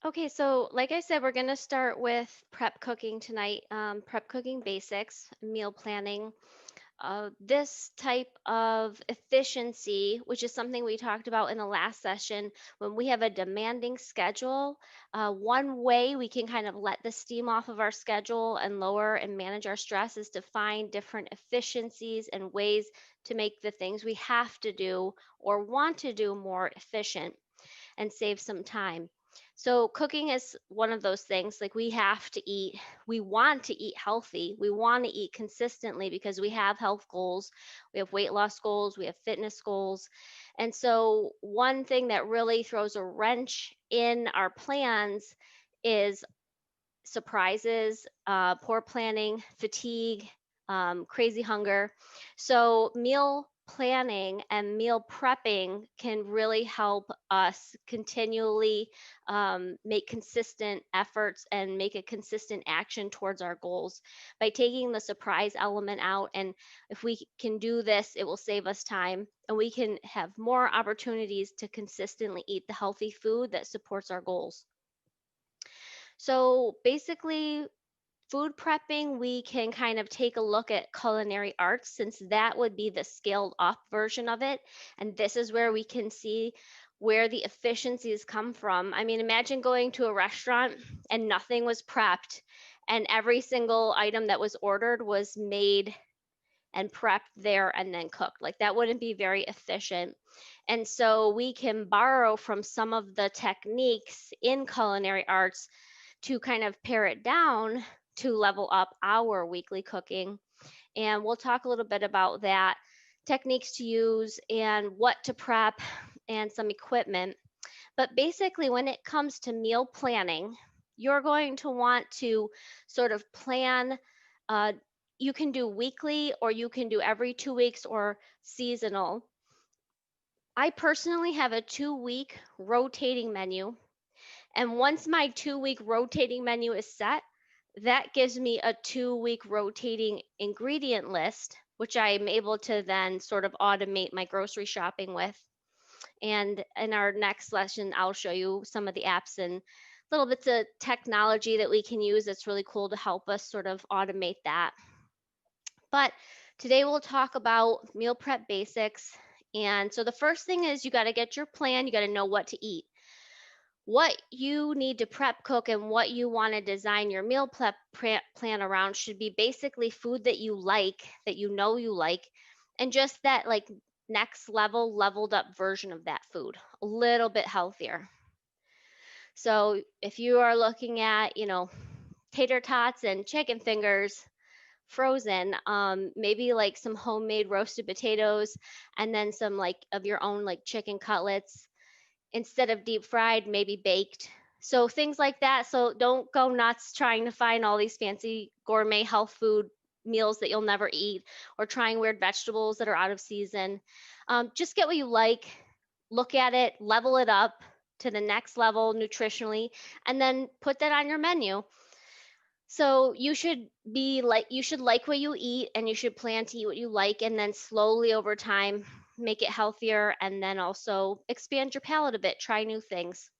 Okay, so like I said, we're going to start with prep cooking tonight, prep cooking basics, meal planning. This type of efficiency, which is something we talked about in the last session, when we have a demanding schedule, one way we can kind of let the steam off of our schedule and lower and manage our stress is to find different efficiencies and ways to make the things we have to do or want to do more efficient and save some time. So cooking is one of those things like we have to eat, we want to eat healthy, we want to eat consistently because we have health goals, we have weight loss goals, we have fitness goals. And so one thing that really throws a wrench in our plans is surprises, poor planning, fatigue, crazy hunger. So, meal planning and meal prepping can really help us continually make consistent efforts and make a consistent action towards our goals by taking the surprise element out. And if we can do this, it will save us time and we can have more opportunities to consistently eat the healthy food that supports our goals. So basically, food prepping, we can kind of take a look at culinary arts since that would be the scaled up version of it. And this is where we can see where the efficiencies come from. I mean, imagine going to a restaurant and nothing was prepped, and every single item that was ordered was made and prepped there and then cooked. Like that wouldn't be very efficient. And so we can borrow from some of the techniques in culinary arts to kind of pare it down to level up our weekly cooking. And we'll talk a little bit about that, techniques to use, and what to prep, and some equipment. But basically, when it comes to meal planning, you're going to want to sort of plan. Uh, you can do weekly, or you can do every 2 weeks, or seasonal. I personally have a 2 week rotating menu, and once my 2 week rotating menu is set, that gives me a 2 week rotating ingredient list, which I'm able to then sort of automate my grocery shopping with. And in our next lesson, I'll show you some of the apps and little bits of technology that we can use that's really cool to help us sort of automate that. But today we'll talk about meal prep basics. And so the first thing is you got to get your plan, you got to know what to eat. What you need to prep cook and what you want to design your meal prep plan around should be basically food that you like, that you know you like, and just that like next level leveled up version of that food, a little bit healthier. So if you are looking at, tater tots and chicken fingers frozen, maybe like some homemade roasted potatoes and then some like of your own like chicken cutlets instead of deep fried, maybe baked. So things like that. So don't go nuts trying to find all these fancy gourmet health food meals that you'll never eat or trying weird vegetables that are out of season. Just get what you like, look at it, level it up to the next level nutritionally, and then put that on your menu. So you should like what you eat and you should plan to eat what you like and then slowly over time make it healthier and then also expand your palate a bit, try new things.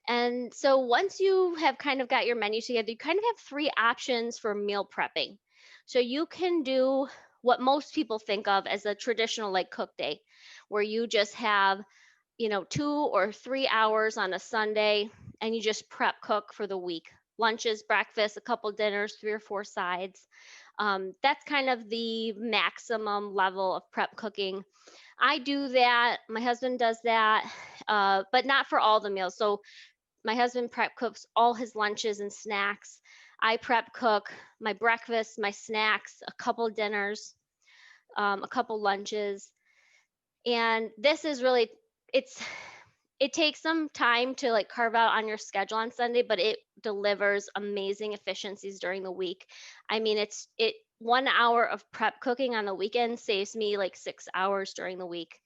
And so once you have kind of got your menu together, you kind of have three options for meal prepping. So you can do what most people think of as a traditional like cook day, where you just have, 2 or 3 hours on a Sunday and you just prep cook for the week. Lunches, breakfast, a couple dinners, 3 or 4 sides. That's kind of the maximum level of prep cooking. I do that. My husband does that, but not for all the meals. So my husband prep cooks all his lunches and snacks. I prep cook my breakfast, my snacks, a couple dinners, a couple lunches. And this is really, it's, it takes some time to like carve out on your schedule on Sunday, but it delivers amazing efficiencies during the week. I mean, 1 hour of prep cooking on the weekend saves me like 6 hours during the week.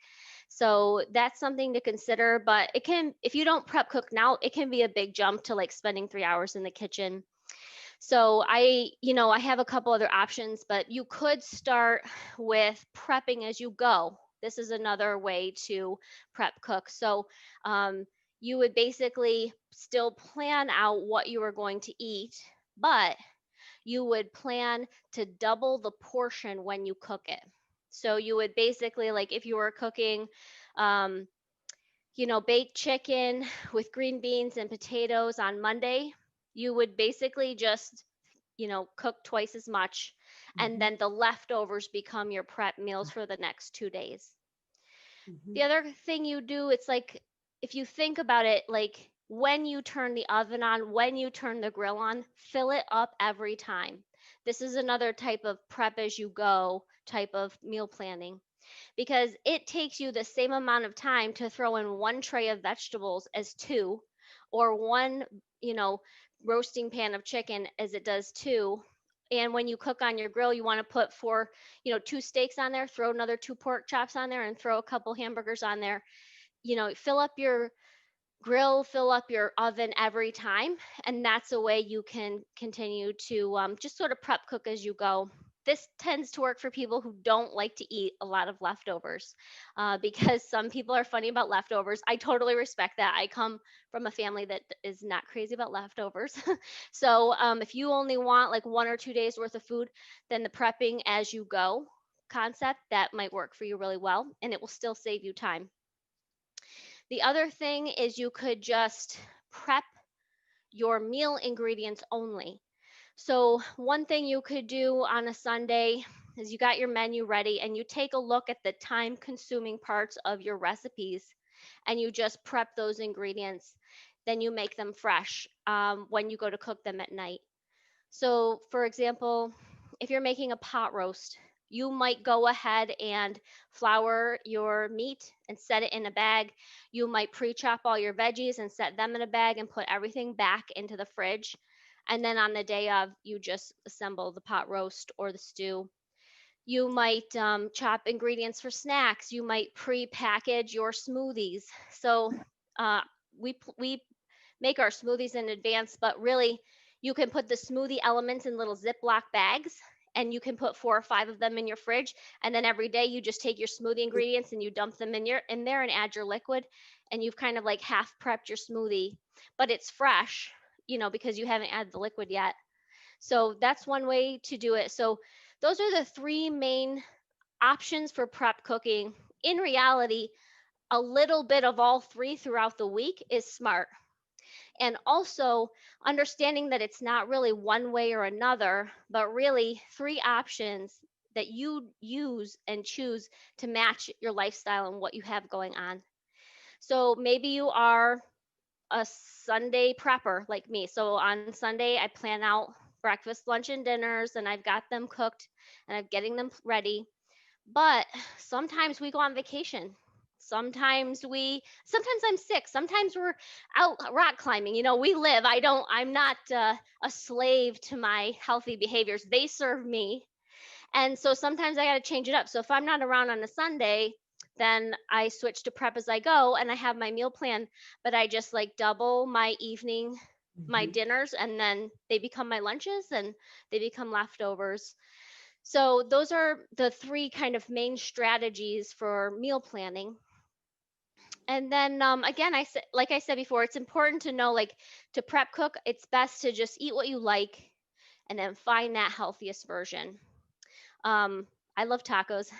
So that's something to consider, but it can, if you don't prep cook now, it can be a big jump to like spending 3 hours in the kitchen. So I have a couple other options, but you could start with prepping as you go. This is another way to prep cook. So, you would basically still plan out what you were going to eat, but you would plan to double the portion when you cook it. So you would basically, like if you were cooking, um, baked chicken with green beans and potatoes on Monday, you would basically just, cook twice as much. And Mhm. then the leftovers become your prep meals for the next 2 days. The Mhm. other thing you do, it's like if you think about it, like when you turn the oven on, when you turn the grill on, fill it up every time. This is another type of prep as you go type of meal planning because it takes you the same amount of time to throw in one tray of vegetables as two, or one, you know, roasting pan of chicken as it does two. And when you cook on your grill, you want to put two steaks on there, throw another two pork chops on there, and throw a couple hamburgers on there. Fill up your grill, fill up your oven every time. And that's a way you can continue to just sort of prep cook as you go. This tends to work for people who don't like to eat a lot of leftovers because some people are funny about leftovers. I totally respect that. I come from a family that is not crazy about leftovers. So if you only want like 1 or 2 days worth of food, then the prepping as you go concept that might work for you really well, and it will still save you time. The other thing is you could just prep your meal ingredients only. So, one thing you could do on a Sunday is you got your menu ready and you take a look at the time consuming parts of your recipes and you just prep those ingredients. Then you make them fresh when you go to cook them at night. So, for example, if you're making a pot roast, you might go ahead and flour your meat and set it in a bag. You might pre chop all your veggies and set them in a bag and put everything back into the fridge. And then on the day of, you just assemble the pot roast or the stew. You might chop ingredients for snacks. You might pre-package your smoothies. So uh, we make our smoothies in advance, but really you can put the smoothie elements in little Ziploc bags and you can put 4 or 5 of them in your fridge. And then every day you just take your smoothie ingredients and you dump them in there and add your liquid. And you've kind of like half prepped your smoothie, but it's fresh, because you haven't added the liquid yet. So that's one way to do it. So those are the three main options for prep cooking. In reality, a little bit of all three throughout the week is smart. And also understanding that it's not really one way or another, but really three options that you use and choose to match your lifestyle and what you have going on. So maybe you are a Sunday prepper like me. So on Sunday, I plan out breakfast, lunch, and dinners, and I've got them cooked and I'm getting them ready. But sometimes we go on vacation. Sometimes I'm sick. Sometimes we're out rock climbing. I'm not a slave to my healthy behaviors. They serve me. And so sometimes I got to change it up. So if I'm not around on a Sunday, then I switch to prep as I go and I have my meal plan, but I just like double my my Mhm. dinners, and then they become my lunches and they become leftovers. So those are the three kind of main strategies for meal planning. And then again, like I said before, it's important to know, like, to prep cook, it's best to just eat what you like and then find that healthiest version. Um, I love tacos.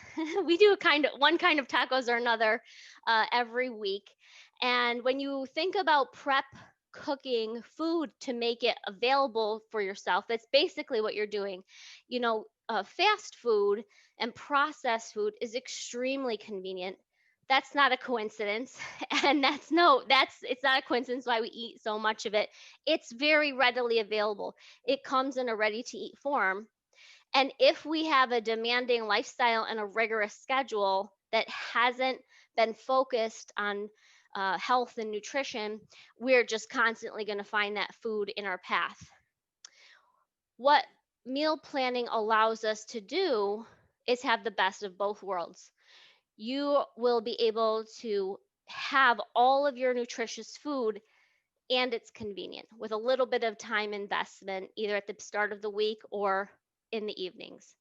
We do one kind of tacos or another every week. And when you think about prep cooking food to make it available for yourself, that's basically what you're doing. Fast food and processed food is extremely convenient. That's not a coincidence. And it's not a coincidence why we eat so much of it. It's very readily available. It comes in a ready to eat form, and if we have a demanding lifestyle and a rigorous schedule that hasn't been focused on health and nutrition, we're just constantly going to find that food in our path. What meal planning allows us to do is have the best of both worlds. You will be able to have all of your nutritious food and it's convenient with a little bit of time investment, either at the start of the week or in the evenings.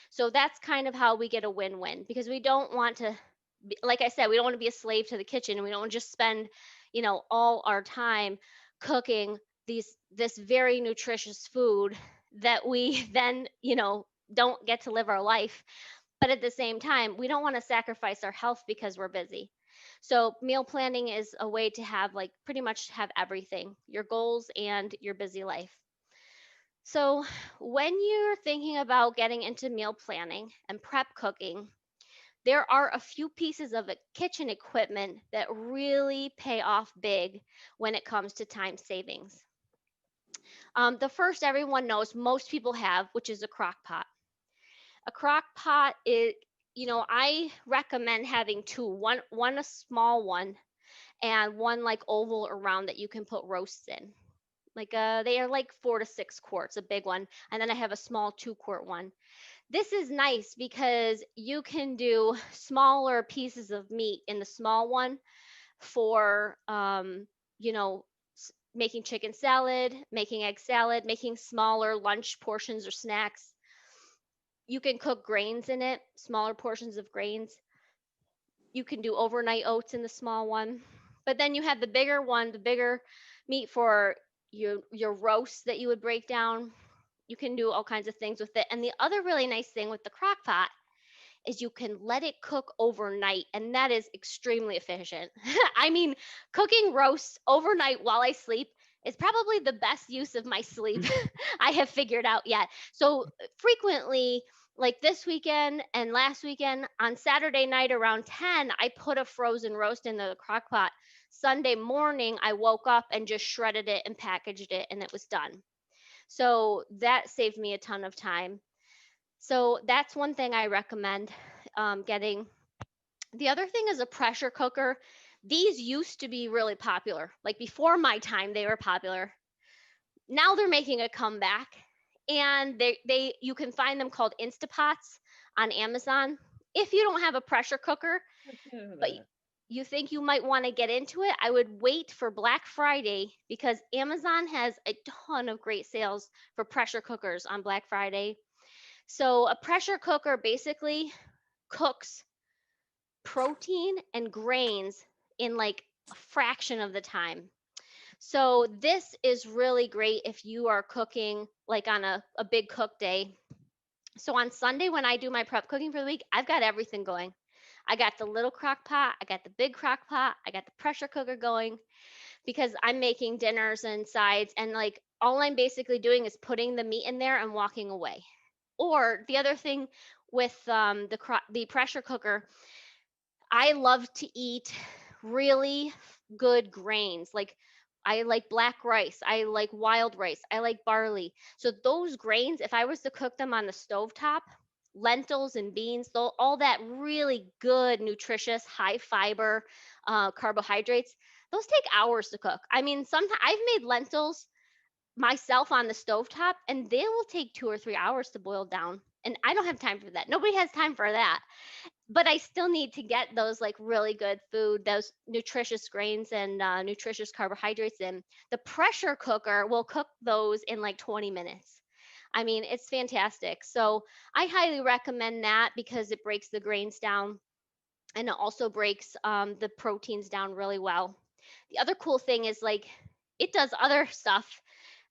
So that's kind of how we get a win win because we don't want to like I said, we don't want to be a slave to the kitchen. We don't just spend, all our time cooking this very nutritious food that we then, don't get to live our life. But at the same time, we don't want to sacrifice our health because we're busy. So meal planning is a way to have like pretty much have everything, your goals and your busy life. So when you're thinking about getting into meal planning and prep cooking, there are a few pieces of kitchen equipment that really pay off big when it comes to time savings. The first everyone knows, most people have, which is a crock pot. A crock pot is, I recommend having two, one a small one and one like oval or round that you can put roasts in. Like they are like 4 to 6 quarts, a big one, and then I have a small 2 quart one. This is nice because you can do smaller pieces of meat in the small one for, you know, making chicken salad, making egg salad, making smaller lunch portions or snacks. You can cook grains in it, smaller portions of grains. You can do overnight oats in the small one. But then you have the bigger one, the bigger meat for your roast that you would break down. You can do all kinds of things with it. And the other really nice thing with the crock pot is you can let it cook overnight, and that is extremely efficient. I mean, cooking roast overnight while I sleep is probably the best use of my sleep I have figured out yet. So frequently, like this weekend and last weekend, on Saturday night around 10, I put a frozen roast in the crock pot. Sunday morning, I woke up and just shredded it and packaged it, and it was done. So that saved me a ton of time. So that's one thing I recommend getting. The other thing is a pressure cooker. These used to be really popular. Like before my time, they were popular. Now they're making a comeback, and they you can find them called Instapots on Amazon. If you don't have a pressure cooker, but you think you might want to get into it, I would wait for Black Friday because Amazon has a ton of great sales for pressure cookers on Black Friday. So a pressure cooker basically cooks protein and grains in like a fraction of the time. So this is really great if you are cooking like on a big cook day. So on Sunday when I do my prep cooking for the week, I've got everything going. I got the little crock pot, I got the big crock pot, I got the pressure cooker going because I'm making dinners and sides, and like all I'm basically doing is putting the meat in there and walking away. Or the other thing with the pressure cooker, I love to eat really good grains. Like I like black rice, I like wild rice, I like barley. So those grains, if I was to cook them on the stovetop, lentils and beans, all that really good, nutritious, high fiber carbohydrates, those take hours to cook. I mean, sometimes I've made lentils myself on the stovetop and they will take 2 or 3 hours to boil down. And I don't have time for that. Nobody has time for that, but I still need to get those like really good food, those nutritious grains and nutritious carbohydrates in. The pressure cooker will cook those in like 20 minutes. I mean, it's fantastic. So I highly recommend that because it breaks the grains down and it also breaks the proteins down really well. The other cool thing is like it does other stuff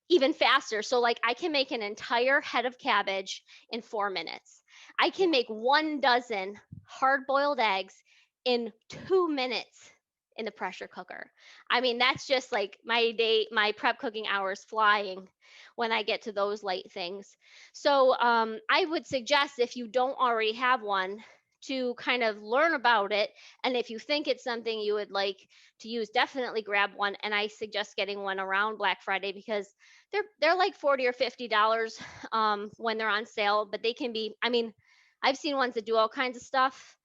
even faster. So like I can make an entire head of cabbage in 4 minutes. I can make 1 dozen hard boiled eggs in 2 minutes in the pressure cooker. I mean, that's just like my day, my prep cooking hours flying when I get to those light things. So I would suggest if you don't already have one to kind of learn about it. And if you think it's something you would like to use, definitely grab one. And I suggest getting one around Black Friday because they're like $40 or $50 when they're on sale, but they can be. I mean, I've seen ones that do all kinds of stuff,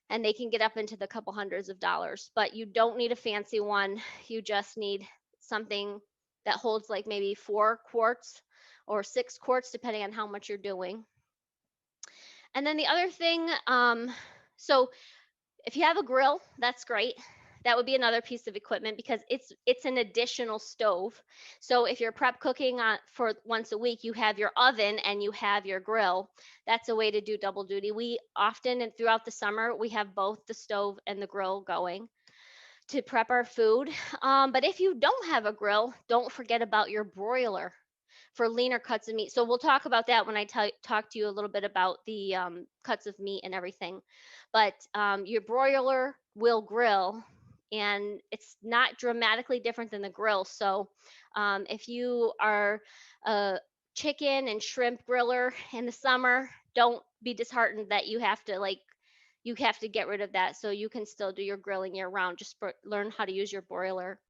and they can get up into the couple hundreds of dollars. But you don't need a fancy one. You just need something that holds like maybe 4 quarts or 6 quarts, depending on how much you're doing. And then the other thing, so if you have a grill, that's great. That would be another piece of equipment because it's an additional stove. So if you're prep cooking on for once a week, you have your oven and you have your grill. That's a way to do double duty. We often and throughout the summer we have both the stove and the grill going to prep our food. But if you don't have a grill, don't forget about your broiler for leaner cuts of meat. So we'll talk about that when I talk to you a little bit about the cuts of meat and everything. But your broiler will grill, and it's not dramatically different than the grill. So if you are a chicken and shrimp griller in the summer, don't be disheartened that you have to get rid of that so you can still do your grilling year round. Just learn how to use your broiler.